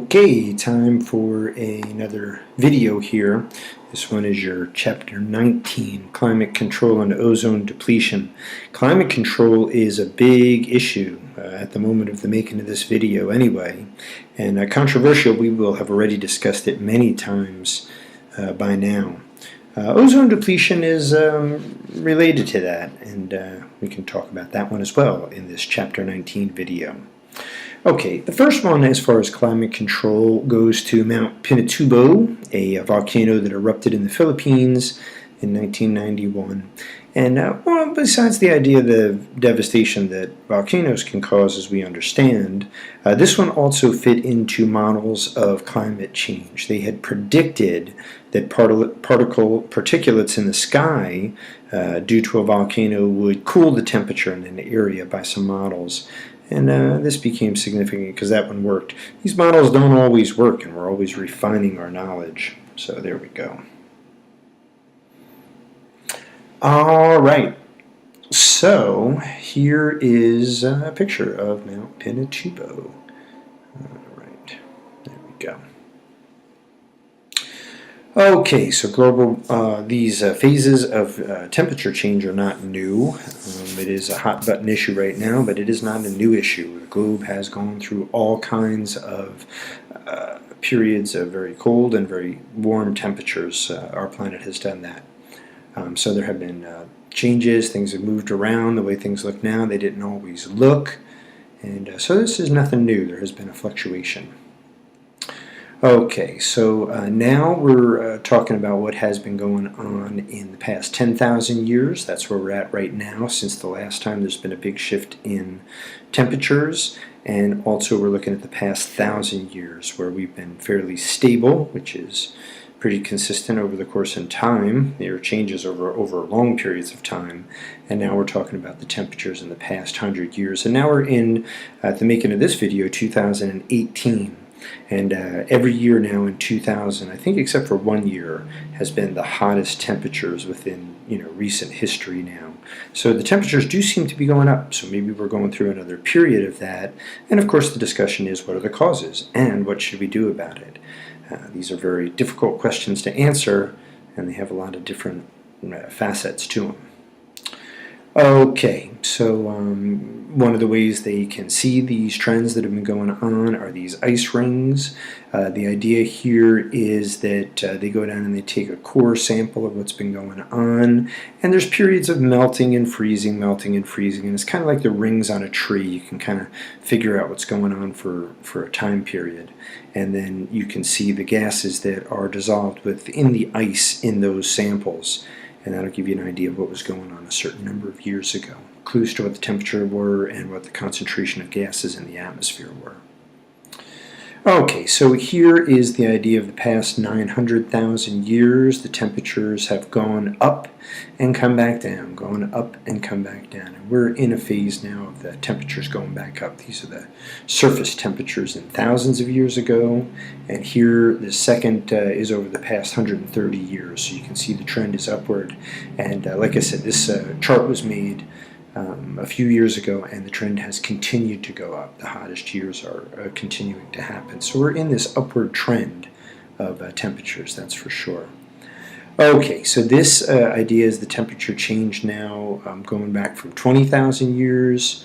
Okay, time for another video here. This one is your Chapter 19, Climate Control and Ozone Depletion. Climate control is a big issue at the moment of the making of this video anyway, and controversial. We will have already discussed it many times by now. Ozone depletion is related to that, and we can talk about that one as well in this Chapter 19 video. Okay, the first one as far as climate control goes to Mount Pinatubo, a volcano that erupted in the Philippines in 1991. And well, besides the idea of the devastation that volcanoes can cause, as we understand, this one also fit into models of climate change. They had predicted that particulates in the sky due to a volcano would cool the temperature in an area by some models. And this became significant because that one worked. These models don't always work, and we're always refining our knowledge. So there we go. All right. So here is a picture of Mount Pinatubo. All right. There we go. Okay, so these phases of temperature change are not new. It is a hot button issue right now, but it is not a new issue. The globe has gone through all kinds of periods of very cold and very warm temperatures. Our planet has done that. So there have been changes, things have moved around the way things look now. They didn't always look. And so this is nothing new. There has been a fluctuation. Okay, so now we're talking about what has been going on in the past 10,000 years. That's where we're at right now. Since the last time there's been a big shift in temperatures, and also we're looking at the past 1,000 years where we've been fairly stable, which is pretty consistent over the course of time. There are changes over long periods of time, and now we're talking about the temperatures in the past 100 years. And now we're in, at the making of this video, 2018. And every year now in 2000, I think except for 1 year, has been the hottest temperatures within recent history now. So the temperatures do seem to be going up. So maybe we're going through another period of that. And of course the discussion is, what are the causes and what should we do about it? These are very difficult questions to answer, and they have a lot of different facets to them. Okay, so one of the ways they can see these trends that have been going on are these ice rings. The idea here is that they go down and they take a core sample of what's been going on, and there's periods of melting and freezing, and it's kind of like the rings on a tree. You can kind of figure out what's going on for a time period, and then you can see the gases that are dissolved within the ice in those samples. And that'll give you an idea of what was going on a certain number of years ago. Clues to what the temperature were and what the concentration of gases in the atmosphere were. Okay, so here is the idea of the past 900,000 years. The temperatures have gone up and come back down, gone up and come back down. And we're in a phase now of the temperatures going back up. These are the surface temperatures in thousands of years ago. And here the second is over the past 130 years. So you can see the trend is upward. And like I said, this chart was made a few years ago, and the trend has continued to go up. The hottest years are continuing to happen. So we're in this upward trend of temperatures, that's for sure. Okay, so this idea is the temperature change now going back from 20,000 years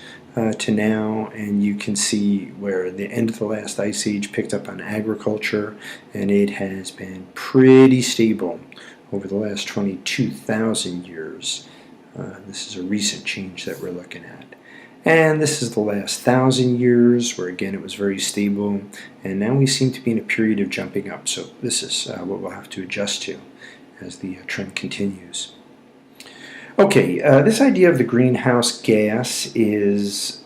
to now, and you can see where the end of the last ice age picked up on agriculture, and it has been pretty stable over the last 22,000 years. This is a recent change that we're looking at. And this is the last 1,000 years where again it was very stable, and now we seem to be in a period of jumping up. So this is what we'll have to adjust to as the trend continues. Okay, this idea of the greenhouse gas is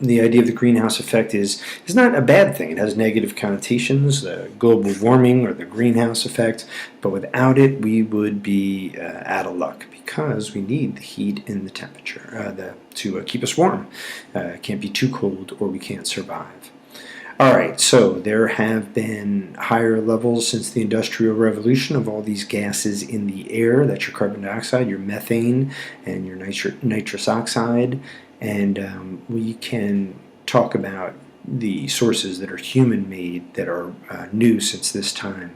the idea of the greenhouse effect is not a bad thing. It has negative connotations, global warming or the greenhouse effect, but without it we would be out of luck because we need the heat and the temperature to keep us warm. It can't be too cold or we can't survive. Alright, so there have been higher levels since the Industrial Revolution of all these gases in the air. That's your carbon dioxide, your methane, and your nitrous oxide. And we can talk about the sources that are human-made that are new since this time.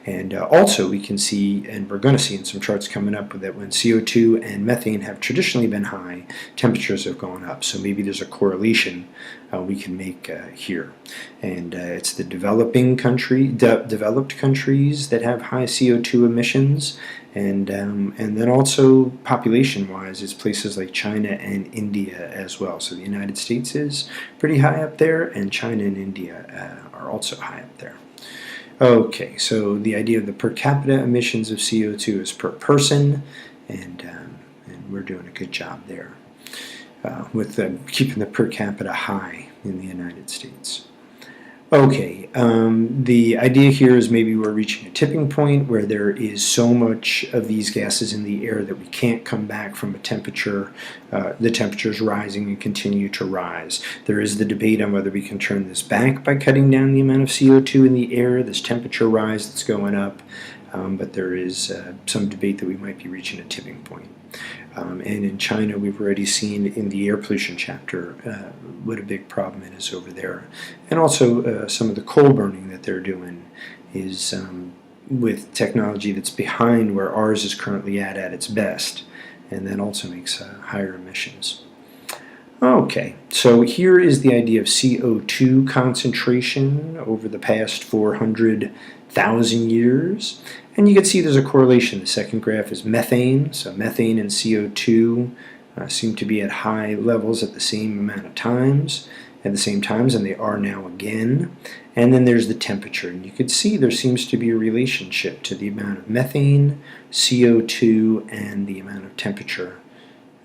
And also we can see, and we're going to see in some charts coming up, that when CO2 and methane have traditionally been high, temperatures have gone up. So maybe there's a correlation we can make here. And it's the developed countries that have high CO2 emissions, and then also population-wise, it's places like China and India as well. So the United States is pretty high up there, and China and India are also high up there. Okay, so the idea of the per capita emissions of CO2 is per person, and we're doing a good job there with keeping the per capita high in the United States. Okay, the idea here is maybe we're reaching a tipping point where there is so much of these gases in the air that we can't come back from a temperature, the temperature's rising and continue to rise. There is the debate on whether we can turn this back by cutting down the amount of CO2 in the air, this temperature rise that's going up, but there is some debate that we might be reaching a tipping point. And in China, we've already seen in the air pollution chapter what a big problem it is over there. And also some of the coal burning that they're doing is with technology that's behind where ours is currently at its best. And that also makes higher emissions. Okay, so here is the idea of CO2 concentration over the past 400,000 years. And you can see there's a correlation. The second graph is methane. So methane and CO2 seem to be at high levels at the same amount of times, and they are now again. And then there's the temperature. And you can see there seems to be a relationship to the amount of methane, CO2, and the amount of temperature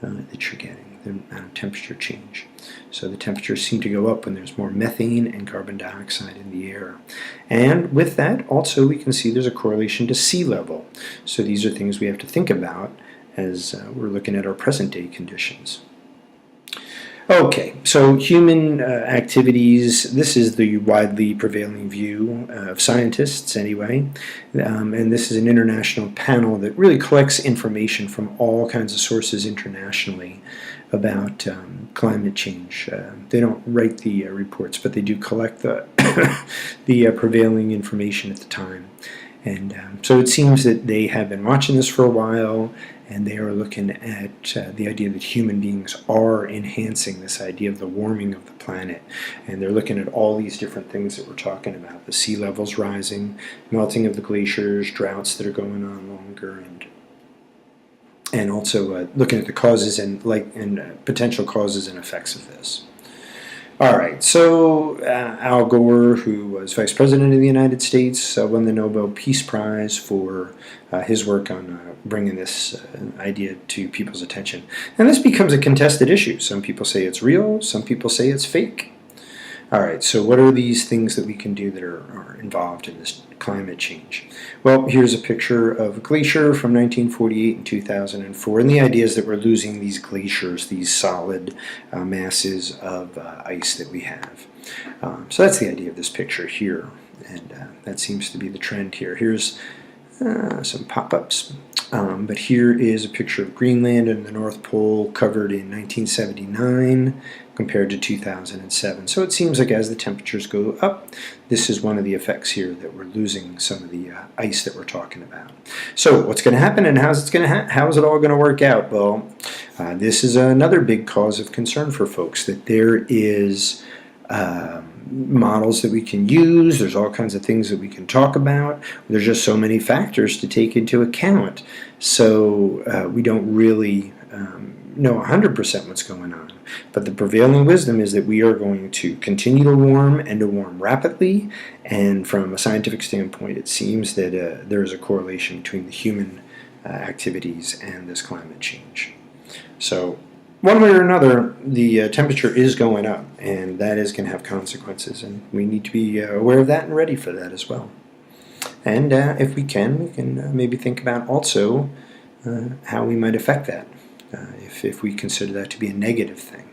that you're getting, the amount of temperature change. So the temperatures seem to go up when there's more methane and carbon dioxide in the air. And with that, also we can see there's a correlation to sea level. So these are things we have to think about as we're looking at our present day conditions. Okay, so human activities, this is the widely prevailing view of scientists anyway, and this is an international panel that really collects information from all kinds of sources internationally about climate change. They don't write the reports, but they do collect the, the prevailing information at the time. And so it seems that they have been watching this for a while, and they are looking at the idea that human beings are enhancing this idea of the warming of the planet. And they're looking at all these different things that we're talking about, the sea levels rising, melting of the glaciers, droughts that are going on longer, and also looking at the causes and potential causes and effects of this. All right, so Al Gore, who was Vice President of the United States, won the Nobel Peace Prize for his work on bringing this idea to people's attention. And this becomes a contested issue. Some people say it's real, some people say it's fake. All right, so what are these things that we can do that are involved in this climate change? Well, here's a picture of a glacier from 1948 and 2004, and the idea is that we're losing these glaciers, these solid masses of ice that we have. So that's the idea of this picture here, and that seems to be the trend here. Here's some pop-ups, but here is a picture of Greenland and the North Pole covered in 1979 compared to 2007. So it seems like as the temperatures go up, this is one of the effects here, that we're losing some of the ice that we're talking about. So what's going to happen, and how is it all going to work out? Well, this is another big cause of concern for folks, that there is models that we can use. There's all kinds of things that we can talk about. There's just so many factors to take into account. So we don't really know 100% what's going on. But the prevailing wisdom is that we are going to continue to warm, and to warm rapidly. And from a scientific standpoint, it seems that there is a correlation between the human activities and this climate change. So one way or another, the temperature is going up, and that is going to have consequences, and we need to be aware of that and ready for that as well. And if we can maybe think about also how we might affect that, if we consider that to be a negative thing.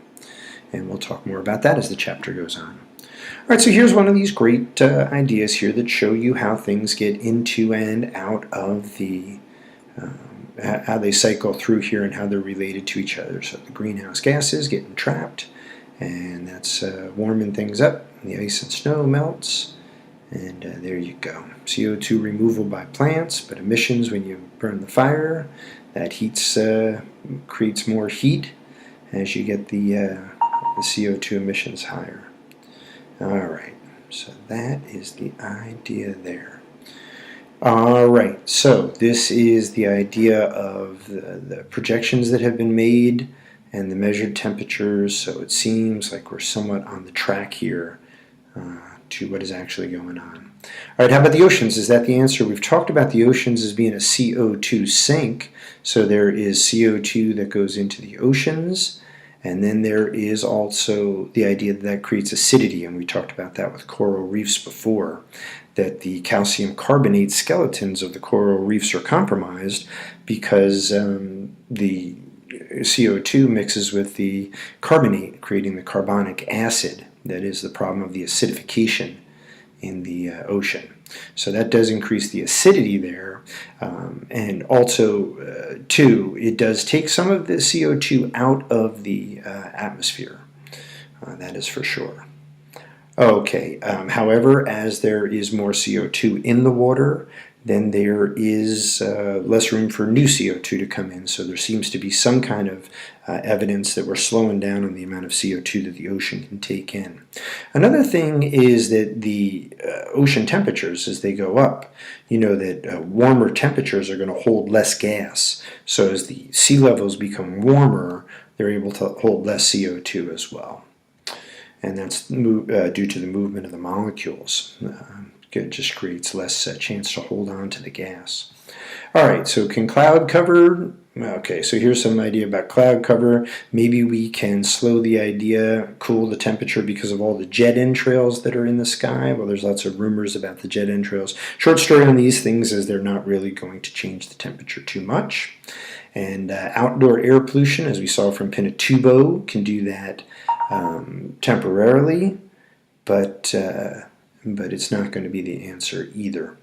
And we'll talk more about that as the chapter goes on. All right, so here's one of these great ideas here that show you how things get into and out of the how they cycle through here and how they're related to each other. So the greenhouse gases getting trapped, and that's warming things up. the ice and snow melts, and there you go. CO2 removal by plants, but emissions when you burn the fire, that creates more heat as you get the CO2 emissions higher. Alright, so that is the idea there. Alright, so this is the idea of the projections that have been made and the measured temperatures, so it seems like we're somewhat on the track here to what is actually going on. Alright, how about the oceans? Is that the answer? We've talked about the oceans as being a CO2 sink, so there is CO2 that goes into the oceans, and then there is also the idea that creates acidity, and we talked about that with coral reefs before, that the calcium carbonate skeletons of the coral reefs are compromised because the CO2 mixes with the carbonate, creating the carbonic acid. That is the problem of the acidification in the ocean. So that does increase the acidity there, and also, too, it does take some of the CO2 out of the atmosphere. That is for sure. Okay, however, as there is more CO2 in the water, then there is less room for new CO2 to come in. So there seems to be some kind of evidence that we're slowing down on the amount of CO2 that the ocean can take in. Another thing is that the ocean temperatures, as they go up, you know that warmer temperatures are going to hold less gas. So as the sea levels become warmer, they're able to hold less CO2 as well. And that's due to the movement of the molecules. It just creates less chance to hold on to the gas. Alright, so can cloud cover? Okay, so here's some idea about cloud cover. Maybe we can slow the idea, cool the temperature because of all the jet entrails that are in the sky. Well, there's lots of rumors about the jet entrails. Short story on these things is they're not really going to change the temperature too much. And outdoor air pollution, as we saw from Pinatubo, can do that temporarily, but it's not going to be the answer either.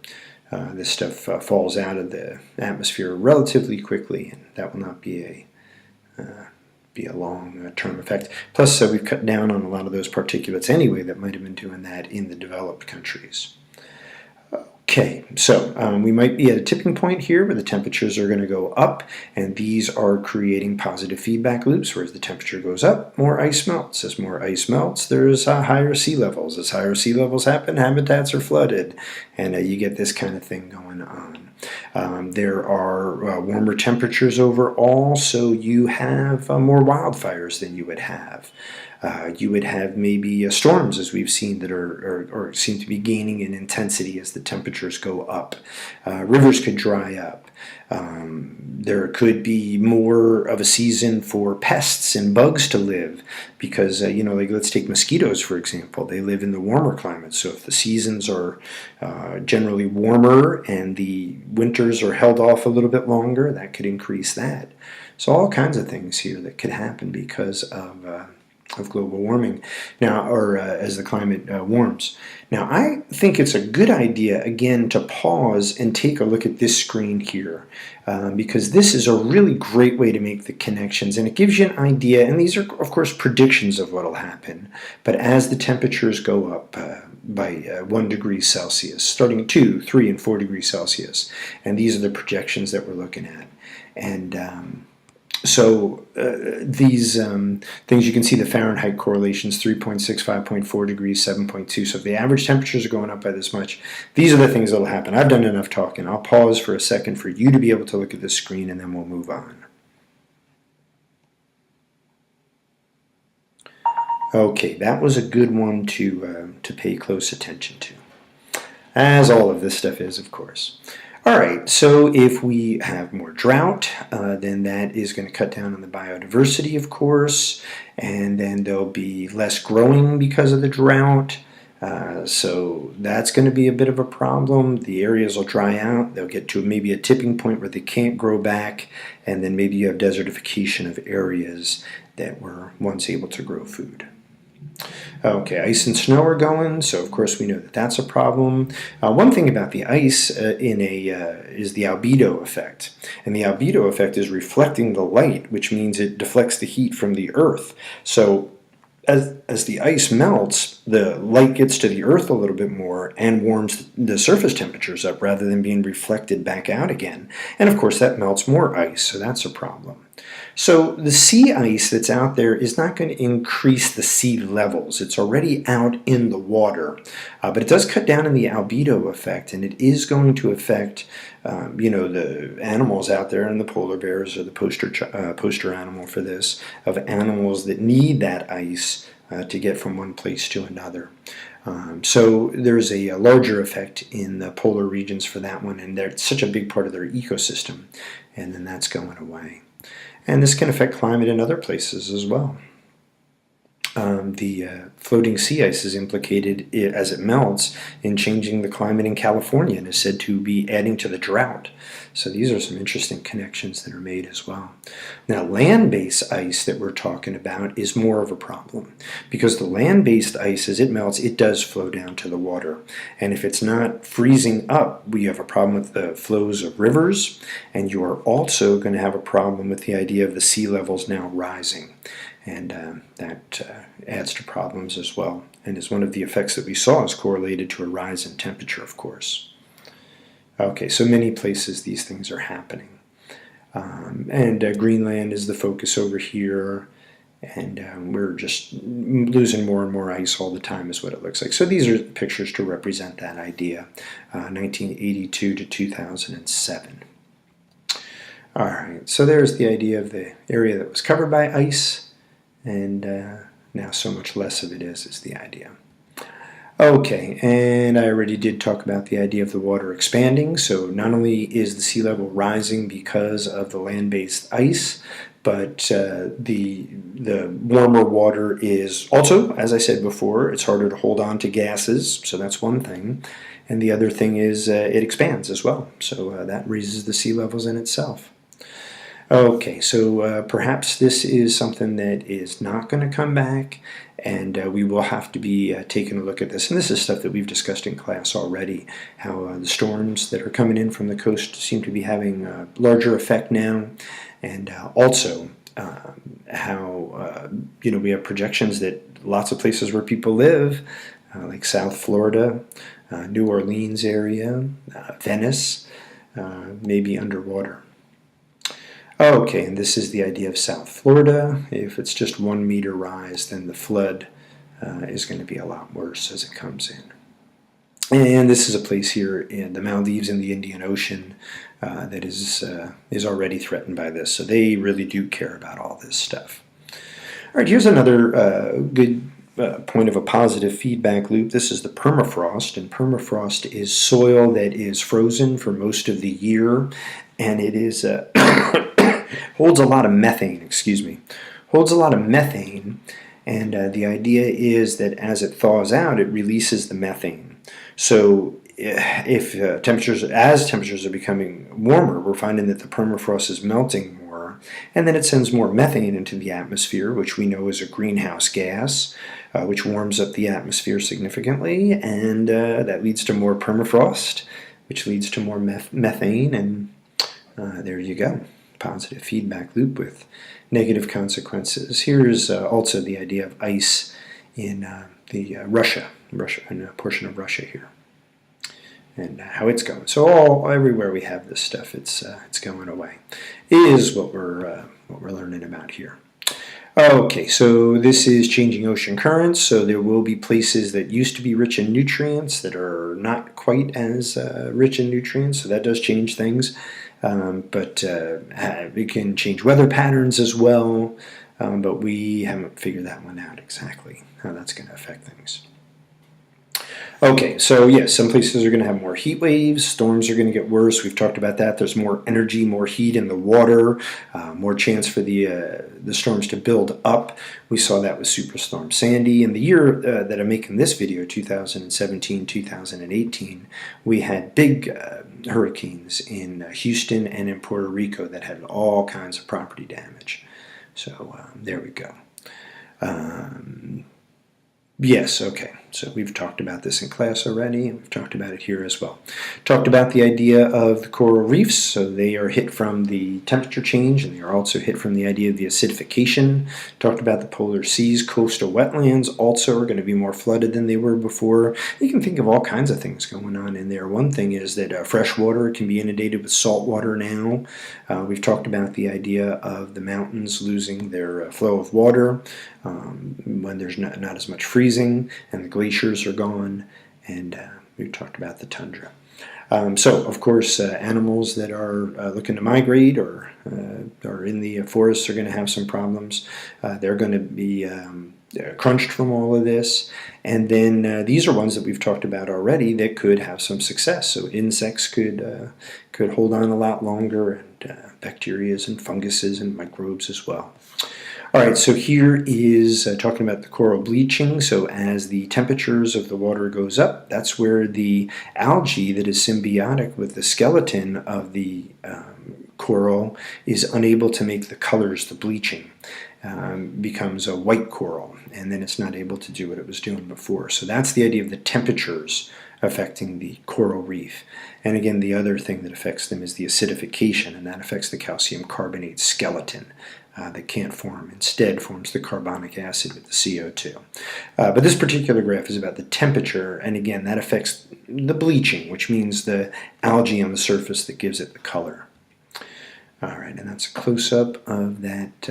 This stuff falls out of the atmosphere relatively quickly, and that will not be a long-term effect. Plus, we've cut down on a lot of those particulates anyway that might have been doing that in the developed countries. Okay, so we might be at a tipping point here where the temperatures are going to go up, and these are creating positive feedback loops, where as the temperature goes up, more ice melts. As more ice melts, there's higher sea levels. As higher sea levels happen, habitats are flooded, and you get this kind of thing going on. There are warmer temperatures overall, so you have more wildfires than you would have. You would have maybe storms, as we've seen, that are seem to be gaining in intensity as the temperatures go up. Rivers could dry up. There could be more of a season for pests and bugs to live because, like let's take mosquitoes, for example. They live in the warmer climates. So if the seasons are generally warmer and the winters are held off a little bit longer, that could increase that. So all kinds of things here that could happen because of global warming now, or as the climate warms. Now, I think it's a good idea, again, to pause and take a look at this screen here, because this is a really great way to make the connections, and it gives you an idea, and these are, of course, predictions of what will happen, but as the temperatures go up by 1 degree Celsius, starting at 2, 3, and 4 degrees Celsius, and these are the projections that we're looking at. And so these things, you can see the Fahrenheit correlations, 3.6, 5.4 degrees, 7.2. So if the average temperatures are going up by this much, these are the things that will happen. I've done enough talking. I'll pause for a second for you to be able to look at this screen, and then we'll move on. Okay, that was a good one to pay close attention to, as all of this stuff is, of course. Alright, so if we have more drought, then that is going to cut down on the biodiversity, of course, and then there'll be less growing because of the drought. So that's going to be a bit of a problem. The areas will dry out. They'll get to maybe a tipping point where they can't grow back, and then maybe you have desertification of areas that were once able to grow food. Okay, ice and snow are going, so of course we know that that's a problem. One thing about the ice is the albedo effect. And the albedo effect is reflecting the light, which means it deflects the heat from the Earth. So as the ice melts, the light gets to the Earth a little bit more and warms the surface temperatures up rather than being reflected back out again. And of course that melts more ice, so that's a problem. So the sea ice that's out there is not going to increase the sea levels. It's already out in the water, but it does cut down on the albedo effect, and it is going to affect the animals out there, and the polar bears are the poster animal for this, of animals that need that ice to get from one place to another. So there's a larger effect in the polar regions for that one, and it's such a big part of their ecosystem, and then that's going away. And this can affect climate in other places as well. The floating sea ice is implicated as it melts in changing the climate in California and is said to be adding to the drought. So these are some interesting connections that are made as well. Now, land-based ice that we're talking about is more of a problem because the land-based ice, as it melts, it does flow down to the water. And if it's not freezing up, we have a problem with the flows of rivers, and you are also going to have a problem with the idea of the sea levels now rising. And that adds to problems as well, and is one of the effects that we saw is correlated to a rise in temperature, of course. Okay, so many places these things are happening. Greenland is the focus over here, and we're just losing more and more ice all the time is what it looks like. So these are pictures to represent that idea, 1982 to 2007. All right, so there's the idea of the area that was covered by ice, and now so much less of it is the idea. Okay, and I already did talk about the idea of the water expanding. So not only is the sea level rising because of the land-based ice, but the warmer water is also, as I said before, it's harder to hold on to gases, so that's one thing. And the other thing is it expands as well, so that raises the sea levels in itself. Okay, so perhaps this is something that is not going to come back, and we will have to be taking a look at this. And this is stuff that we've discussed in class already, how the storms that are coming in from the coast seem to be having a larger effect now, and also how we have projections that lots of places where people live, like South Florida, New Orleans area, Venice, may be underwater. Okay, and this is the idea of South Florida. If it's just 1 meter rise, then the flood is going to be a lot worse as it comes in. And this is a place here in the Maldives in the Indian Ocean that is already threatened by this. So they really do care about all this stuff. All right, here's another good point of a positive feedback loop. This is the permafrost, and permafrost is soil that is frozen for most of the year, and it is holds a lot of methane, holds a lot of methane, and the idea is that as it thaws out, it releases the methane. So if temperatures are becoming warmer, we're finding that the permafrost is melting more, and then it sends more methane into the atmosphere, which we know is a greenhouse gas, which warms up the atmosphere significantly, and that leads to more permafrost, which leads to more methane, and there you go. Positive feedback loop with negative consequences. Here's also the idea of ice in Russia, in a portion of Russia here, and how it's going. So everywhere we have this stuff, it's going away. Is what we're learning about here. Okay, so this is changing ocean currents. So there will be places that used to be rich in nutrients that are not quite as rich in nutrients. So that does change things. But it can change weather patterns as well, but we haven't figured that one out exactly, how that's going to affect things. Okay, so yes, some places are going to have more heat waves, storms are going to get worse, we've talked about that, there's more energy, more heat in the water, more chance for the storms to build up. We saw that with Superstorm Sandy. In the year that I'm making this video, 2017, 2018, we had big hurricanes in Houston and in Puerto Rico that had all kinds of property damage. So there we go. Yes, okay. So we've talked about this in class already, and we've talked about it here as well. Talked about the idea of the coral reefs, so they are hit from the temperature change, and they are also hit from the idea of the acidification. Talked about the polar seas, coastal wetlands also are going to be more flooded than they were before. You can think of all kinds of things going on in there. One thing is that fresh water can be inundated with salt water now. We've talked about the idea of the mountains losing their flow of water when there's not as much freezing, and the glaciers are gone, and we've talked about the tundra. So, of course, animals that are looking to migrate or are in the forests are going to have some problems. They're going to be crunched from all of this. And then these are ones that we've talked about already that could have some success. So insects could hold on a lot longer, and bacteria and funguses and microbes as well. All right, so here is talking about the coral bleaching. So as the temperatures of the water goes up, that's where the algae that is symbiotic with the skeleton of the coral is unable to make the colors, the bleaching. Becomes a white coral, and then it's not able to do what it was doing before. So that's the idea of the temperatures affecting the coral reef. And again, the other thing that affects them is the acidification, and that affects the calcium carbonate skeleton that can't form. Instead forms the carbonic acid with the CO2. But this particular graph is about the temperature, and again, that affects the bleaching, which means the algae on the surface that gives it the color. All right, and that's a close-up of that.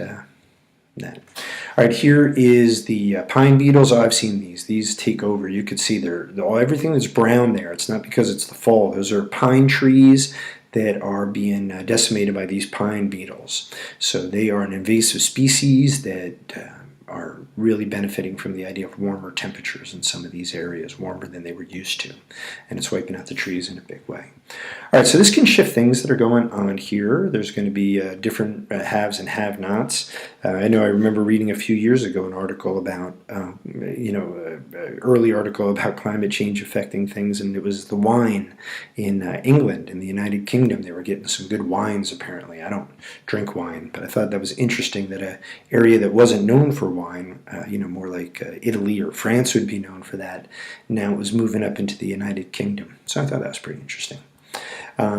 All right, here is the pine beetles. Oh, I've seen these. These take over. You can see everything that's brown there. It's not because it's the fall. Those are pine trees that are being decimated by these pine beetles. So they are an invasive species that are really benefiting from the idea of warmer temperatures in some of these areas, warmer than they were used to. And it's wiping out the trees in a big way. All right, so this can shift things that are going on here. There's going to be different haves and have-nots. I know I remember reading a few years ago an article about, early article about climate change affecting things, and it was the wine in England, in the United Kingdom. They were getting some good wines, apparently. I don't drink wine, but I thought that was interesting that an area that wasn't known for wine, more like Italy or France would be known for that, now it was moving up into the United Kingdom. So I thought that was pretty interesting.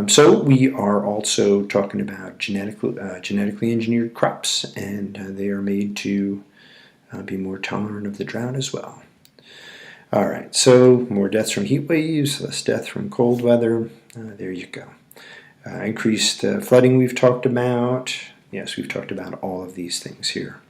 So we are also talking about genetically engineered crops, and they are made to be more tolerant of the drought as well. All right, so more deaths from heat waves, less death from cold weather. There you go. Increased flooding we've talked about. Yes, we've talked about all of these things here.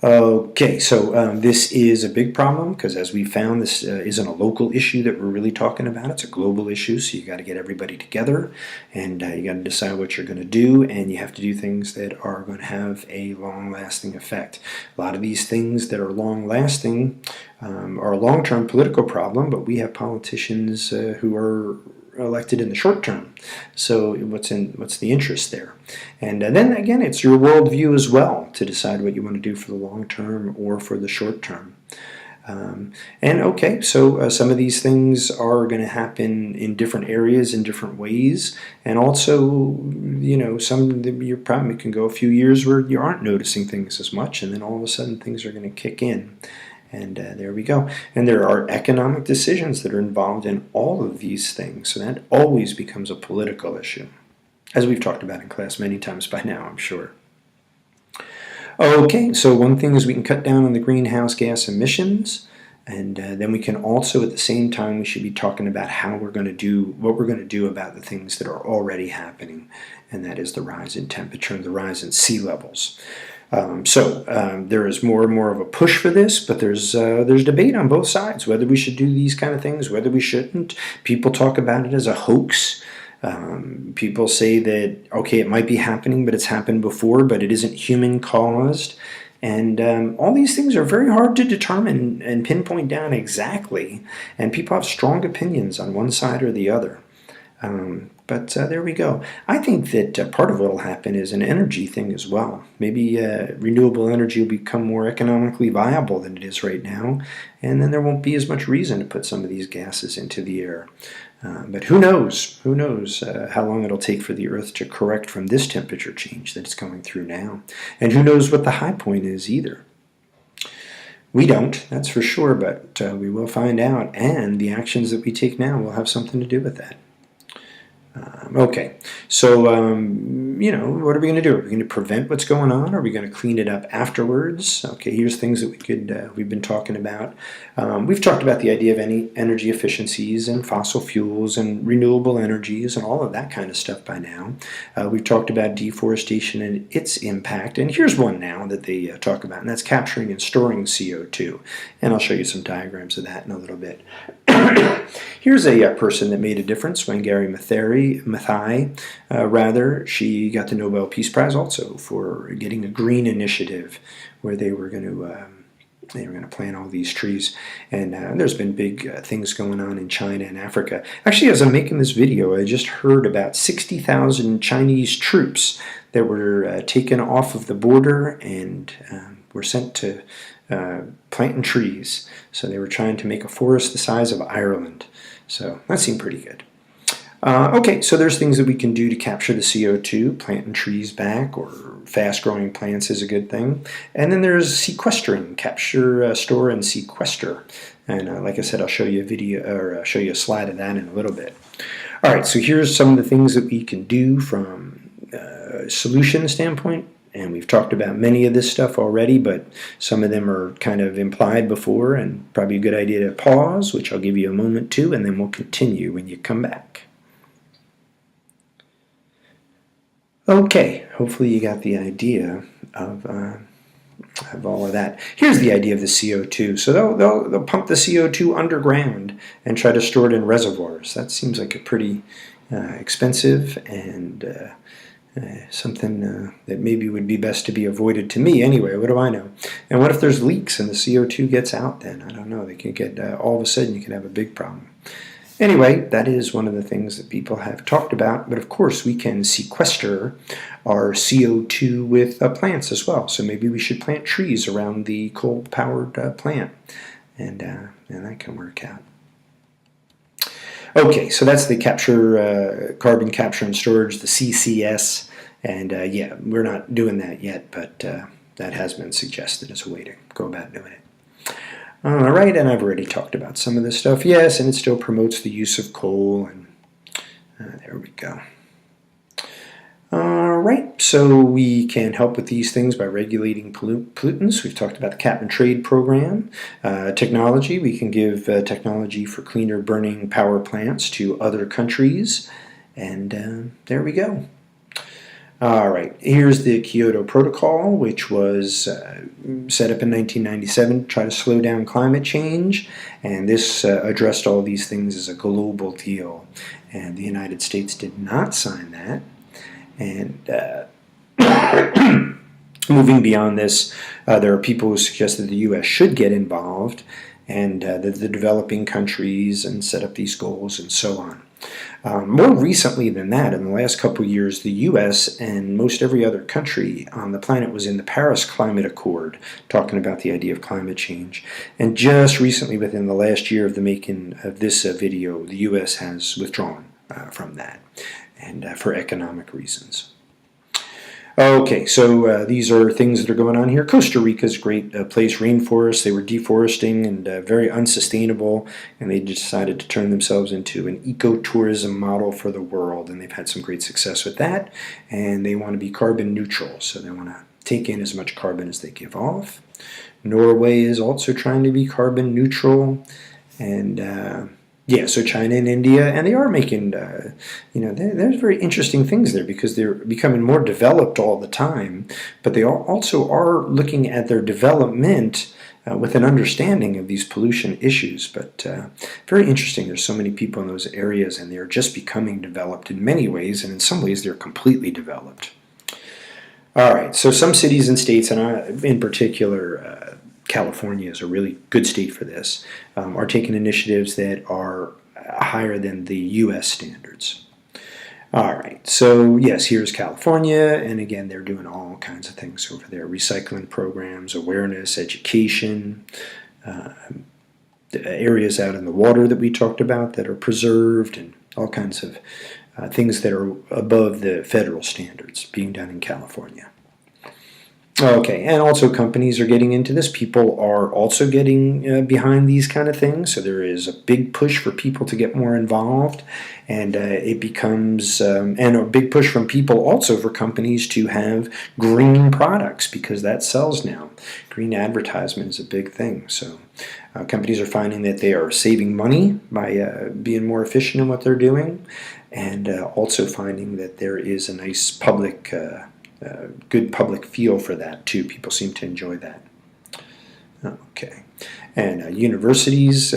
Okay, so this is a big problem because, as we found, this isn't a local issue that we're really talking about. It's a global issue, so you got to get everybody together, and you got to decide what you're going to do, and you have to do things that are going to have a long-lasting effect. A lot of these things that are long-lasting are a long-term political problem, but we have politicians who are elected in the short term. So what's the interest there? And then again, it's your worldview as well to decide what you want to do for the long term or for the short term. So some of these things are going to happen in different areas in different ways, and also, your problem can go a few years where you aren't noticing things as much, and then all of a sudden things are going to kick in. And there we go. And there are economic decisions that are involved in all of these things. So that always becomes a political issue, as we've talked about in class many times by now, I'm sure. Okay, so one thing is we can cut down on the greenhouse gas emissions. And then we can also, at the same time, we should be talking about what we're going to do about the things that are already happening. And that is the rise in temperature and the rise in sea levels. There is more and more of a push for this, but there's debate on both sides, whether we should do these kind of things, whether we shouldn't. People talk about it as a hoax. People say that, okay, it might be happening, but it's happened before, but it isn't human-caused. And all these things are very hard to determine and pinpoint down exactly, and people have strong opinions on one side or the other. But there we go. I think that part of what will happen is an energy thing as well. Maybe renewable energy will become more economically viable than it is right now, and then there won't be as much reason to put some of these gases into the air. But who knows? Who knows how long it'll take for the Earth to correct from this temperature change that it's going through now. And who knows what the high point is either. We don't, that's for sure, but we will find out, and the actions that we take now will have something to do with that. Okay, so, what are we going to do? Are we going to prevent what's going on? Are we going to clean it up afterwards? Okay, here's things that we've been talking about. We've talked about the idea of any energy efficiencies and fossil fuels and renewable energies and all of that kind of stuff by now. We've talked about deforestation and its impact, and here's one now that they talk about, and that's capturing and storing CO2. And I'll show you some diagrams of that in a little bit. Here's a person that made a difference, Wangari Maathai, she got the Nobel Peace Prize also for getting a green initiative where they were going to plant all these trees. And there's been big things going on in China and Africa. Actually, as I'm making this video, I just heard about 60,000 Chinese troops that were taken off of the border and were sent to planting trees. So they were trying to make a forest the size of Ireland. So that seemed pretty good. Okay, so there's things that we can do to capture the CO2. Planting trees back or fast-growing plants is a good thing. And then there's sequestering, capture, store, and sequester. And like I said, I'll show you a video or show you a slide of that in a little bit. All right, so here's some of the things that we can do from a solution standpoint. And we've talked about many of this stuff already, but some of them are kind of implied before, and probably a good idea to pause, which I'll give you a moment to, and then we'll continue when you come back. Okay, hopefully you got the idea of all of that. Here's the idea of the CO2. So they'll pump the CO2 underground and try to store it in reservoirs. That seems like a pretty expensive and something that maybe would be best to be avoided to me anyway. What do I know? And what if there's leaks and the CO2 gets out then? I don't know. They can get, all of a sudden you can have a big problem. Anyway, that is one of the things that people have talked about, but of course we can sequester our CO2 with plants as well. So maybe we should plant trees around the coal-powered plant, and that can work out. Okay, so that's the carbon capture and storage, the CCS, and yeah, we're not doing that yet, but that has been suggested as a way to go about doing it. All right, and I've already talked about some of this stuff. Yes, and it still promotes the use of coal, and there we go. All right, so we can help with these things by regulating pollutants. We've talked about the cap and trade program. Technology, we can give technology for cleaner burning power plants to other countries, and there we go. All right, here's the Kyoto Protocol, which was set up in 1997 to try to slow down climate change, and this addressed all these things as a global deal, and the United States did not sign that. And moving beyond this, there are people who suggest that the U.S. should get involved, and that the developing countries and set up these goals and so on. More recently than that, in the last couple of years, the U.S. and most every other country on the planet was in the Paris Climate Accord, talking about the idea of climate change. And just recently, within the last year of the making of this video, the U.S. has withdrawn from that, and for economic reasons. Okay, so these are things that are going on here. Costa Rica's a great place, rainforests. They were deforesting and very unsustainable, and they decided to turn themselves into an ecotourism model for the world, and they've had some great success with that, and they want to be carbon neutral, so they want to take in as much carbon as they give off. Norway is also trying to be carbon neutral, and yeah, so China and India, and they are making, there's very interesting things there because they're becoming more developed all the time, but they also are looking at their development with an understanding of these pollution issues. But very interesting. There's so many people in those areas, and they're just becoming developed in many ways, and in some ways they're completely developed. All right, so some cities and states, and in particular, California is a really good state for this, are taking initiatives that are higher than the U.S. standards. All right, so yes, here's California, and again, they're doing all kinds of things over there. Recycling programs, awareness, education, areas out in the water that we talked about that are preserved, and all kinds of things that are above the federal standards being done in California. Okay, and also companies are getting into this. People are also getting behind these kind of things. So there is a big push for people to get more involved, and it becomes and a big push from people also for companies to have green products because that sells now. Green advertisement is a big thing. So companies are finding that they are saving money by being more efficient in what they're doing, and also finding that there is a nice public. Good public feel for that too. People seem to enjoy that. Okay. And universities,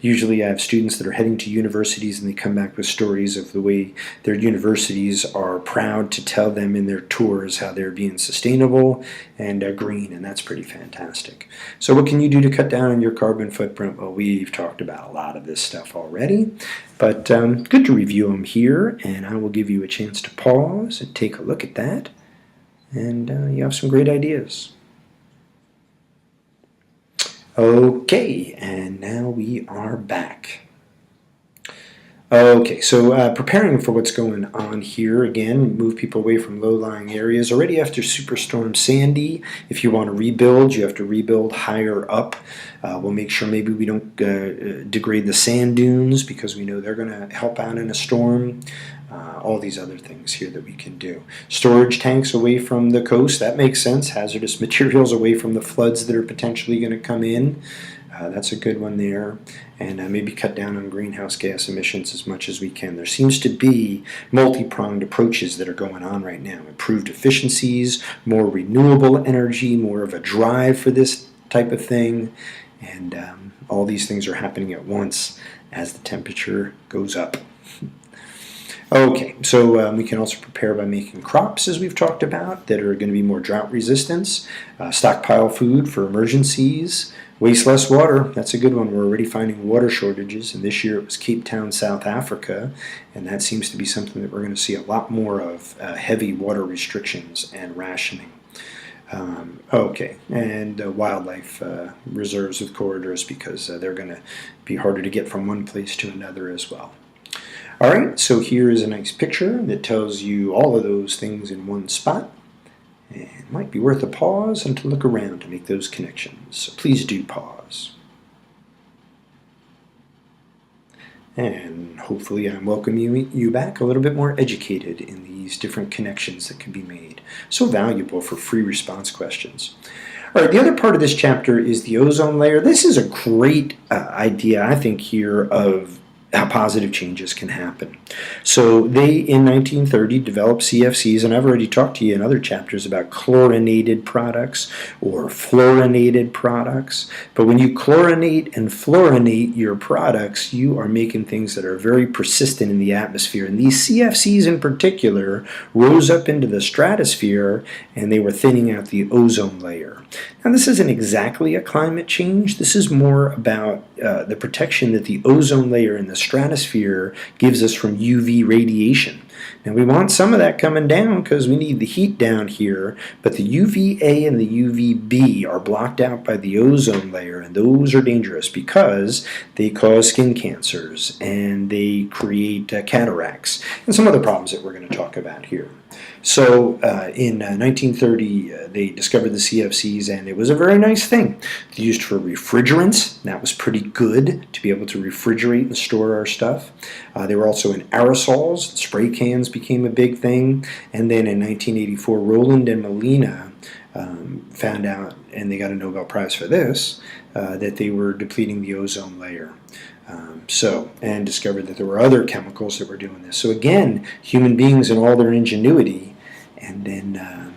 usually I have students that are heading to universities and they come back with stories of the way their universities are proud to tell them in their tours how they're being sustainable and green, and that's pretty fantastic. So what can you do to cut down on your carbon footprint? Well, we've talked about a lot of this stuff already, but good to review them here, and I will give you a chance to pause and take a look at that. And you have some great ideas. Okay, and now we are back. Okay, so preparing for what's going on here, again, move people away from low-lying areas. Already after Superstorm Sandy, if you want to rebuild, you have to rebuild higher up. We'll make sure maybe we don't degrade the sand dunes because we know they're going to help out in a storm. All these other things here that we can do. Storage tanks away from the coast, that makes sense. Hazardous materials away from the floods that are potentially going to come in. That's a good one there. And maybe cut down on greenhouse gas emissions as much as we can. There seems to be multi-pronged approaches that are going on right now. Improved efficiencies, more renewable energy, more of a drive for this type of thing. And all these things are happening at once as the temperature goes up. Okay, so we can also prepare by making crops, as we've talked about, that are going to be more drought resistant, stockpile food for emergencies, waste less water. That's a good one. We're already finding water shortages, and this year it was Cape Town, South Africa, and that seems to be something that we're going to see a lot more of, heavy water restrictions and rationing. Okay, and wildlife reserves with corridors because they're going to be harder to get from one place to another as well. All right, so here is a nice picture that tells you all of those things in one spot. And it might be worth a pause and to look around to make those connections. So please do pause. And hopefully I'm welcoming you back a little bit more educated in these different connections that can be made. So valuable for free response questions. All right, the other part of this chapter is the ozone layer. This is a great idea, I think, here of how positive changes can happen. So they, in 1930, developed CFCs, and I've already talked to you in other chapters about chlorinated products or fluorinated products. But when you chlorinate and fluorinate your products, you are making things that are very persistent in the atmosphere. And these CFCs in particular rose up into the stratosphere, and they were thinning out the ozone layer. Now, this isn't exactly a climate change. This is more about the protection that the ozone layer in the stratosphere gives us from UV radiation. Now, we want some of that coming down because we need the heat down here, but the UVA and the UVB are blocked out by the ozone layer, and those are dangerous because they cause skin cancers and they create cataracts and some other problems that we're going to talk about here. So in 1930, they discovered the CFCs, and it was a very nice thing. They used for refrigerants. That was pretty good to be able to refrigerate and store our stuff. They were also in aerosols. Spray cans became a big thing. And then in 1984, Rowland and Moline found out, and they got a Nobel Prize for this, that they were depleting the ozone layer. And discovered that there were other chemicals that were doing this. So again, human beings and all their ingenuity, and then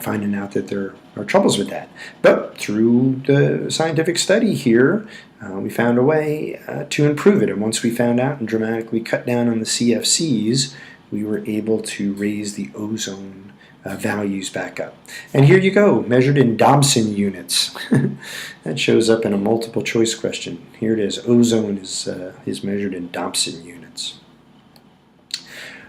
finding out that there are troubles with that. But through the scientific study here, we found a way to improve it. And once we found out and dramatically cut down on the CFCs, we were able to raise the ozone values back up. And here you go, measured in Dobson units. That shows up in a multiple choice question. Here it is, ozone is measured in Dobson units.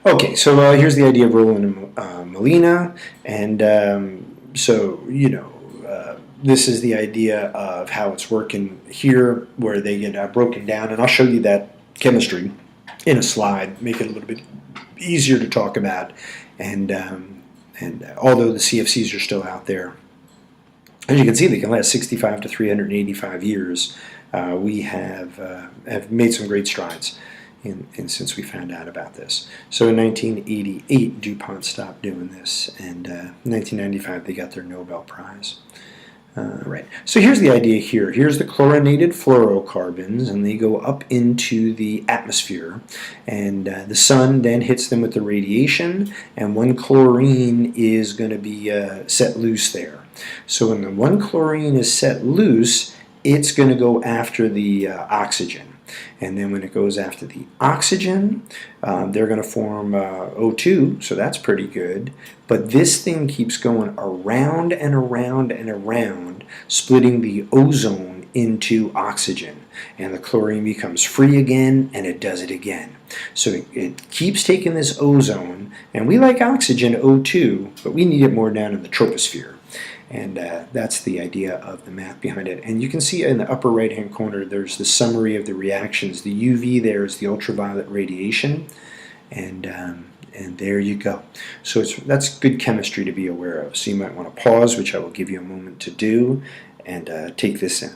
Okay, so here's the idea of Rowland and Moline, and so, you know, this is the idea of how it's working here, where they get broken down, and I'll show you that chemistry in a slide, make it a little bit easier to talk about, and And although the CFCs are still out there, as you can see, they can last 65 to 385 years. We have made some great strides since we found out about this. So in 1988, DuPont stopped doing this, and in 1995 they got their Nobel Prize. Right. So here's the idea here. Here's the chlorinated fluorocarbons, and they go up into the atmosphere, and the sun then hits them with the radiation, and 1-chlorine is going to be set loose there. So when the 1-chlorine is set loose, it's going to go after the oxygen. And then when it goes after the oxygen, they're going to form O2, so that's pretty good. But this thing keeps going around and around and around, splitting the ozone into oxygen. And the chlorine becomes free again, and it does it again. So it keeps taking this ozone, and we like oxygen, O2, but we need it more down in the troposphere. And that's the idea of the math behind it. And you can see in the upper right-hand corner, there's the summary of the reactions. The UV there is the ultraviolet radiation, and there you go. So that's good chemistry to be aware of. So you might want to pause, which I will give you a moment to do, and take this in.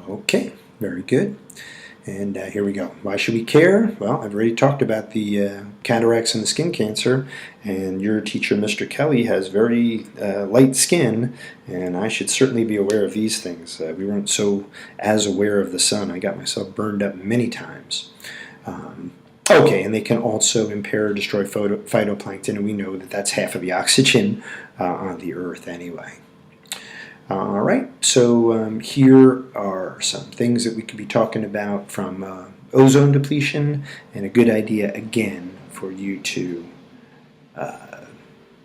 Okay, very good. And here we go. Why should we care? Well, I've already talked about the cataracts and the skin cancer, and your teacher, Mr. Kelly, has very light skin, and I should certainly be aware of these things. We weren't so as aware of the sun. I got myself burned up many times. Okay, and they can also impair or destroy phytoplankton, and we know that that's half of the oxygen on the Earth anyway. All right, so here are some things that we could be talking about from ozone depletion, and a good idea, again, for you to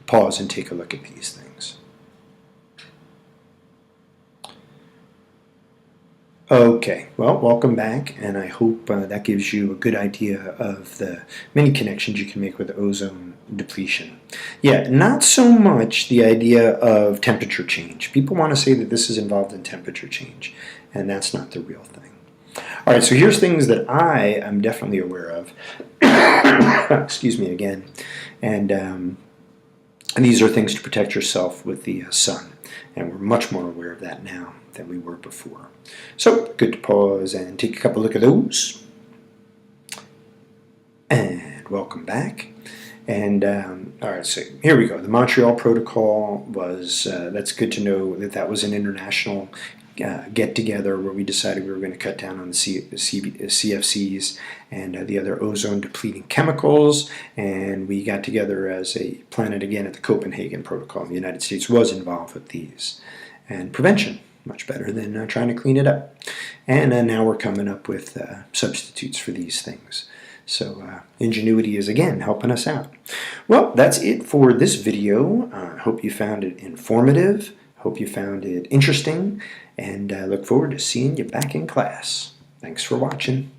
pause and take a look at these things. Okay, well, welcome back, and I hope that gives you a good idea of the many connections you can make with ozone depletion. Yeah, not so much the idea of temperature change. People want to say that this is involved in temperature change, and that's not the real thing. All right, so here's things that I am definitely aware of. Excuse me again. And these are things to protect yourself with the sun, and we're much more aware of that now than we were before. So, good to pause and take a couple look at those. And welcome back. And all right, so here we go. The Montreal Protocol was, that's good to know that that was an international get-together where we decided we were going to cut down on the CFCs and the other ozone-depleting chemicals, and we got together as a planet again at the Copenhagen Protocol. The United States was involved with these. And prevention, much better than trying to clean it up. And now we're coming up with substitutes for these things. So ingenuity is, again, helping us out. Well, that's it for this video. I hope you found it informative. Hope you found it interesting. And I look forward to seeing you back in class. Thanks for watching.